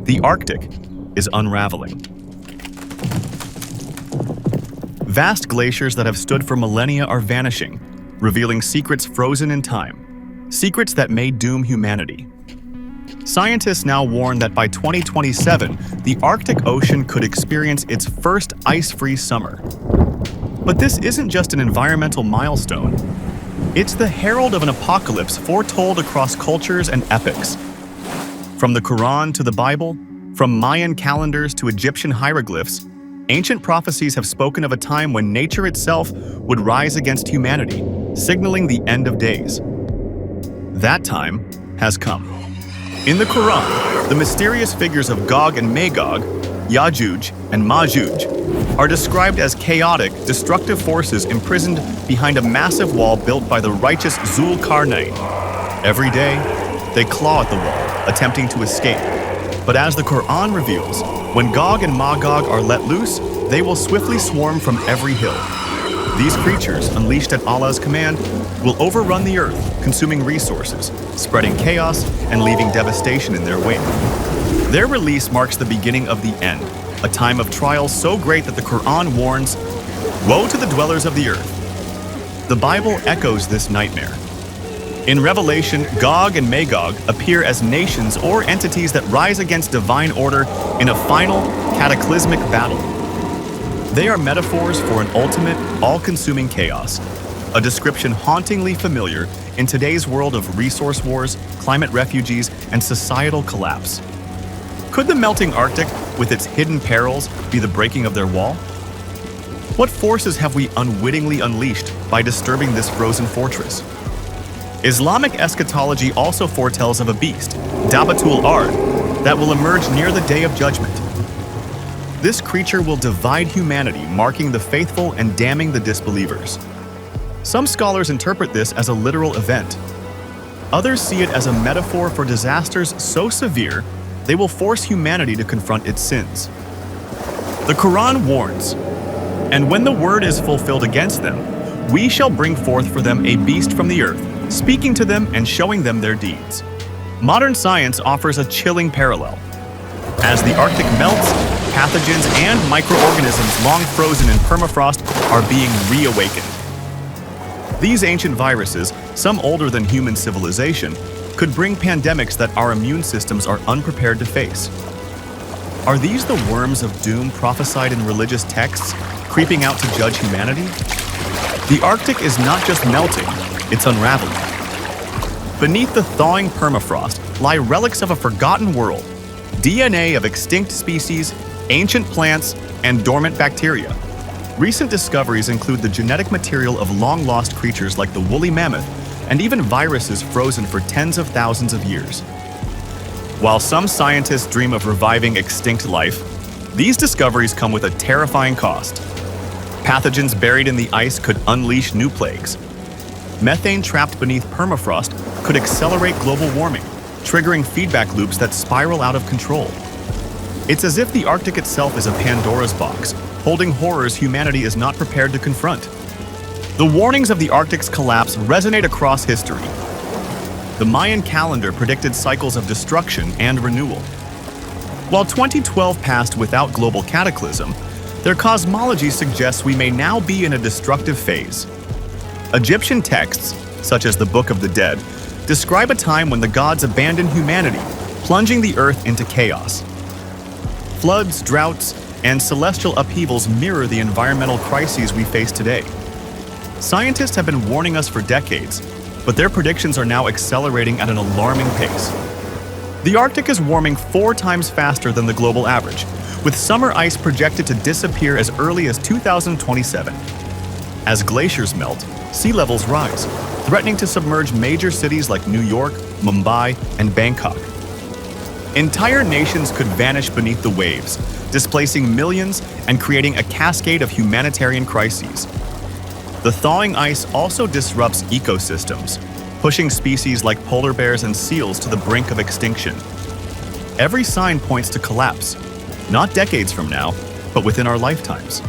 The Arctic is unraveling. Vast glaciers that have stood for millennia are vanishing, revealing secrets frozen in time, secrets that may doom humanity. Scientists now warn that by 2027, the Arctic Ocean could experience its first ice-free summer. But this isn't just an environmental milestone. It's the herald of an apocalypse foretold across cultures and epics. From the Quran to the Bible, from Mayan calendars to Egyptian hieroglyphs, ancient prophecies have spoken of a time when nature itself would rise against humanity, signaling the end of days. That time has come. In the Quran, the mysterious figures of Gog and Magog, Ya'juj and Ma'juj, are described as chaotic, destructive forces imprisoned behind a massive wall built by the righteous Zul-Qarnayn. Every day, they claw at the wall, attempting to escape. But as the Quran reveals, when Gog and Magog are let loose, they will swiftly swarm from every hill. These creatures, unleashed at Allah's command, will overrun the earth, consuming resources, spreading chaos, and leaving devastation in their wake. Their release marks the beginning of the end, a time of trial so great that the Quran warns, "Woe to the dwellers of the earth." The Bible echoes this nightmare. In Revelation, Gog and Magog appear as nations or entities that rise against divine order in a final, cataclysmic battle. They are metaphors for an ultimate, all-consuming chaos, a description hauntingly familiar in today's world of resource wars, climate refugees, and societal collapse. Could the melting Arctic, with its hidden perils, be the breaking of their wall? What forces have we unwittingly unleashed by disturbing this frozen fortress? Islamic eschatology also foretells of a beast, Dabatul Ard, that will emerge near the Day of Judgment. This creature will divide humanity, marking the faithful and damning the disbelievers. Some scholars interpret this as a literal event. Others see it as a metaphor for disasters so severe they will force humanity to confront its sins. The Quran warns, "And when the word is fulfilled against them, we shall bring forth for them a beast from the earth, speaking to them and showing them their deeds." Modern science offers a chilling parallel. As the Arctic melts, pathogens and microorganisms long frozen in permafrost are being reawakened. These ancient viruses, some older than human civilization, could bring pandemics that our immune systems are unprepared to face. Are these the worms of doom prophesied in religious texts, creeping out to judge humanity? The Arctic is not just melting, it's unraveling. Beneath the thawing permafrost lie relics of a forgotten world, DNA of extinct species, ancient plants, and dormant bacteria. Recent discoveries include the genetic material of long-lost creatures like the woolly mammoth and even viruses frozen for tens of thousands of years. While some scientists dream of reviving extinct life, these discoveries come with a terrifying cost. Pathogens buried in the ice could unleash new plagues. Methane trapped beneath permafrost could accelerate global warming, triggering feedback loops that spiral out of control. It's as if the Arctic itself is a Pandora's box, holding horrors humanity is not prepared to confront. The warnings of the Arctic's collapse resonate across history. The Mayan calendar predicted cycles of destruction and renewal. While 2012 passed without global cataclysm, their cosmology suggests we may now be in a destructive phase. Egyptian texts, such as the Book of the Dead, describe a time when the gods abandoned humanity, plunging the earth into chaos. Floods, droughts, and celestial upheavals mirror the environmental crises we face today. Scientists have been warning us for decades, but their predictions are now accelerating at an alarming pace. The Arctic is warming 4 times faster than the global average, with summer ice projected to disappear as early as 2027. As glaciers melt, sea levels rise, threatening to submerge major cities like New York, Mumbai, and Bangkok. Entire nations could vanish beneath the waves, displacing millions and creating a cascade of humanitarian crises. The thawing ice also disrupts ecosystems, pushing species like polar bears and seals to the brink of extinction. Every sign points to collapse, not decades from now, but within our lifetimes.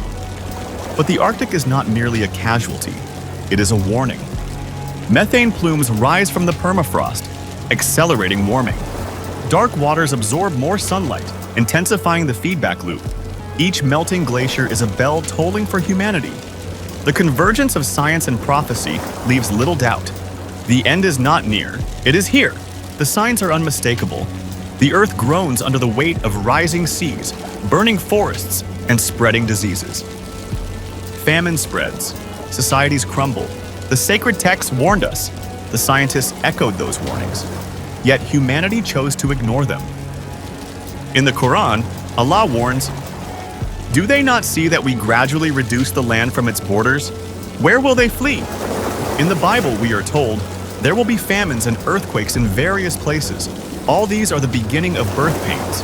But the Arctic is not merely a casualty, it is a warning. Methane plumes rise from the permafrost, accelerating warming. Dark waters absorb more sunlight, intensifying the feedback loop. Each melting glacier is a bell tolling for humanity. The convergence of science and prophecy leaves little doubt. The end is not near, it is here. The signs are unmistakable. The earth groans under the weight of rising seas, burning forests, and spreading diseases. Famine spreads. Societies crumble. The sacred texts warned us. The scientists echoed those warnings. Yet humanity chose to ignore them. In the Quran, Allah warns, "Do they not see that we gradually reduce the land from its borders? Where will they flee?" In the Bible, we are told, there will be famines and earthquakes in various places. All these are the beginning of birth pains.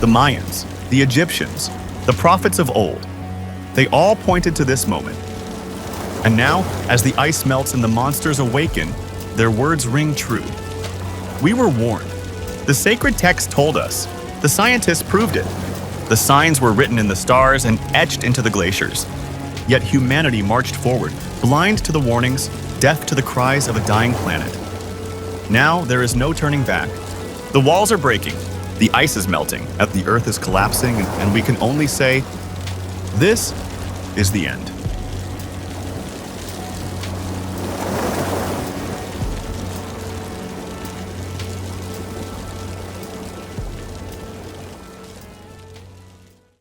The Mayans, the Egyptians, the prophets of old, they all pointed to this moment. And now, as the ice melts and the monsters awaken, their words ring true. We were warned. The sacred text told us. The scientists proved it. The signs were written in the stars and etched into the glaciers. Yet humanity marched forward, blind to the warnings, deaf to the cries of a dying planet. Now there is no turning back. The walls are breaking, the ice is melting, and the earth is collapsing, and we can only say, this is the end.